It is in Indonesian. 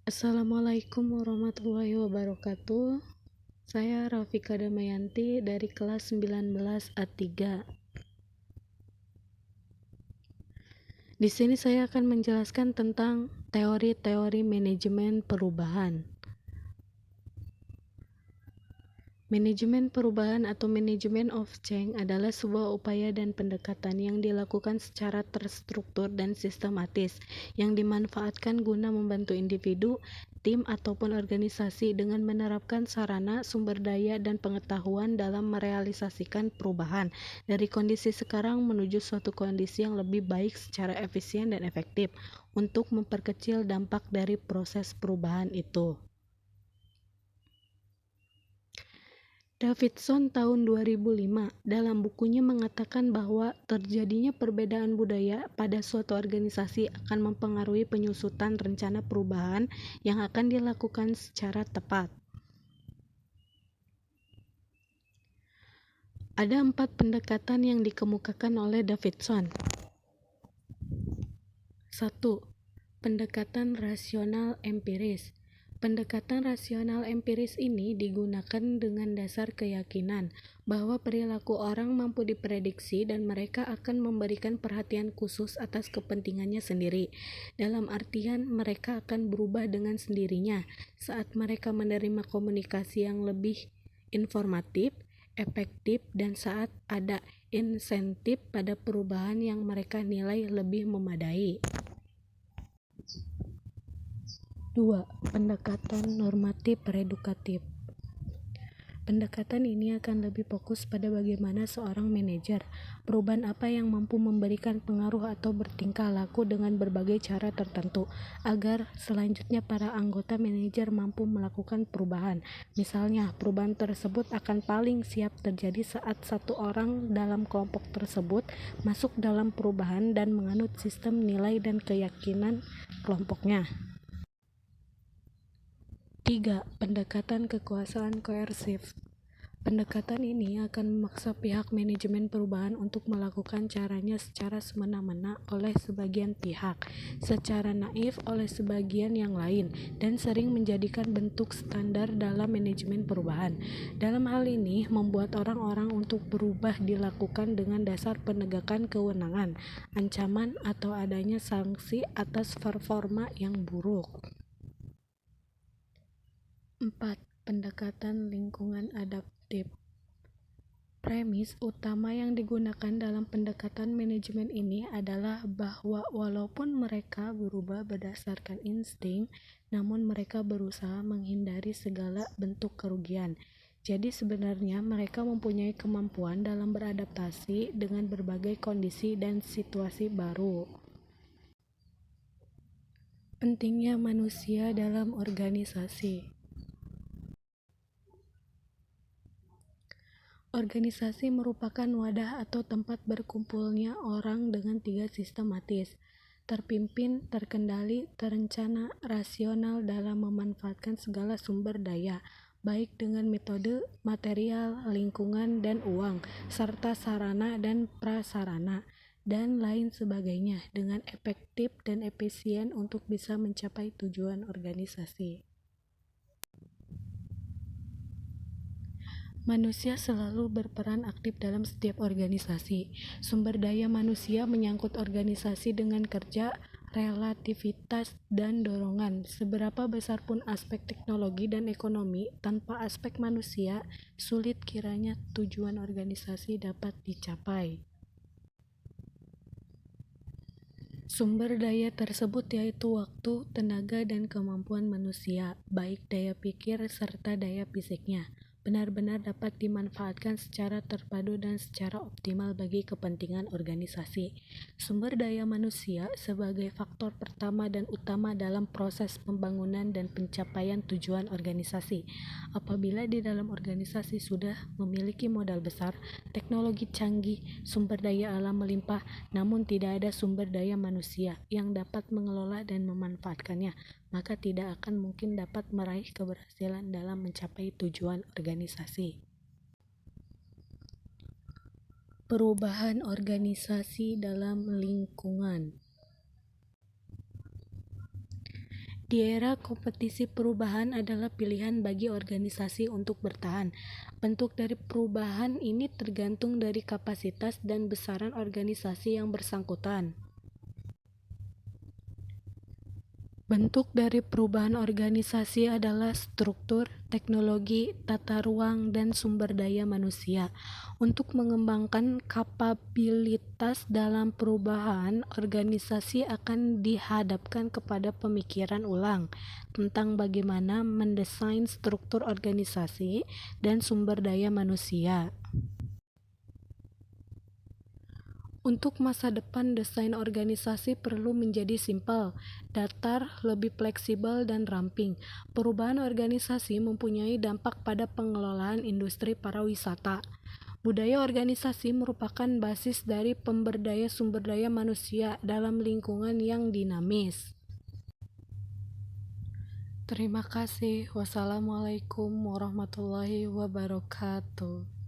Assalamualaikum warahmatullahi wabarakatuh. Saya Rafika Damayanti dari kelas 19 A3. Di sini saya akan menjelaskan tentang teori-teori manajemen perubahan. Manajemen perubahan atau manajemen of change adalah sebuah upaya dan pendekatan yang dilakukan secara terstruktur dan sistematis yang dimanfaatkan guna membantu individu, tim ataupun organisasi dengan menerapkan sarana, sumber daya dan pengetahuan dalam merealisasikan perubahan dari kondisi sekarang menuju suatu kondisi yang lebih baik secara efisien dan efektif untuk memperkecil dampak dari proses perubahan itu. Davidson tahun 2005 dalam bukunya mengatakan bahwa terjadinya perbedaan budaya pada suatu organisasi akan mempengaruhi penyusutan rencana perubahan yang akan dilakukan secara tepat. Ada 4 pendekatan yang dikemukakan oleh Davidson. 1. Pendekatan rasional empiris. Pendekatan rasional empiris ini digunakan dengan dasar keyakinan bahwa perilaku orang mampu diprediksi dan mereka akan memberikan perhatian khusus atas kepentingannya sendiri. Dalam artian, mereka akan berubah dengan sendirinya saat mereka menerima komunikasi yang lebih informatif, efektif, dan saat ada insentif pada perubahan yang mereka nilai lebih memadai. 2. Pendekatan normatif redukatif. Pendekatan ini akan lebih fokus pada bagaimana seorang manajer, perubahan apa yang mampu memberikan pengaruh atau bertingkah laku dengan berbagai cara tertentu, agar selanjutnya para anggota manajer mampu melakukan perubahan. Misalnya, perubahan tersebut akan paling siap terjadi saat satu orang dalam kelompok tersebut masuk dalam perubahan dan menganut sistem nilai dan keyakinan kelompoknya. 3. Pendekatan kekuasaan koersif. Pendekatan ini akan memaksa pihak manajemen perubahan untuk melakukan caranya secara semena-mena oleh sebagian pihak, secara naif oleh sebagian yang lain, dan sering menjadikan bentuk standar dalam manajemen perubahan. Dalam hal ini, membuat orang-orang untuk berubah dilakukan dengan dasar penegakan kewenangan, ancaman, atau adanya sanksi atas performa yang buruk. 4. Pendekatan lingkungan adaptif. Premis utama yang digunakan dalam pendekatan manajemen ini adalah bahwa walaupun mereka berubah berdasarkan insting, namun mereka berusaha menghindari segala bentuk kerugian. Jadi sebenarnya mereka mempunyai kemampuan dalam beradaptasi dengan berbagai kondisi dan situasi baru. Pentingnya manusia dalam organisasi. Organisasi merupakan wadah atau tempat berkumpulnya orang dengan 3 sistematis: terpimpin, terkendali, terencana, rasional dalam memanfaatkan segala sumber daya, baik dengan metode, material, lingkungan, dan uang, serta sarana dan prasarana, dan lain sebagainya, dengan efektif dan efisien untuk bisa mencapai tujuan organisasi. Manusia selalu berperan aktif dalam setiap organisasi. Sumber daya manusia menyangkut organisasi dengan kerja, relativitas, dan dorongan. Seberapa besar pun aspek teknologi dan ekonomi, tanpa aspek manusia, sulit kiranya tujuan organisasi dapat dicapai. Sumber daya tersebut yaitu waktu, tenaga, dan kemampuan manusia, baik daya pikir serta daya fisiknya, benar-benar dapat dimanfaatkan secara terpadu dan secara optimal bagi kepentingan organisasi. Sumber daya manusia sebagai faktor pertama dan utama dalam proses pembangunan dan pencapaian tujuan organisasi. Apabila di dalam organisasi sudah memiliki modal besar, teknologi canggih, sumber daya alam melimpah, namun tidak ada sumber daya manusia yang dapat mengelola dan memanfaatkannya, maka tidak akan mungkin dapat meraih keberhasilan dalam mencapai tujuan organisasi. Perubahan organisasi dalam lingkungan. Di era kompetisi perubahan adalah pilihan bagi organisasi untuk bertahan. Bentuk dari perubahan ini tergantung dari kapasitas dan besaran organisasi yang bersangkutan. Bentuk dari perubahan organisasi adalah struktur, teknologi, tata ruang, dan sumber daya manusia. Untuk mengembangkan kapabilitas dalam perubahan, organisasi akan dihadapkan kepada pemikiran ulang tentang bagaimana mendesain struktur organisasi dan sumber daya manusia. Untuk masa depan, desain organisasi perlu menjadi simpel, datar, lebih fleksibel, dan ramping. Perubahan organisasi mempunyai dampak pada pengelolaan industri pariwisata. Budaya organisasi merupakan basis dari pemberdaya sumber daya manusia dalam lingkungan yang dinamis. Terima kasih. Wassalamualaikum warahmatullahi wabarakatuh.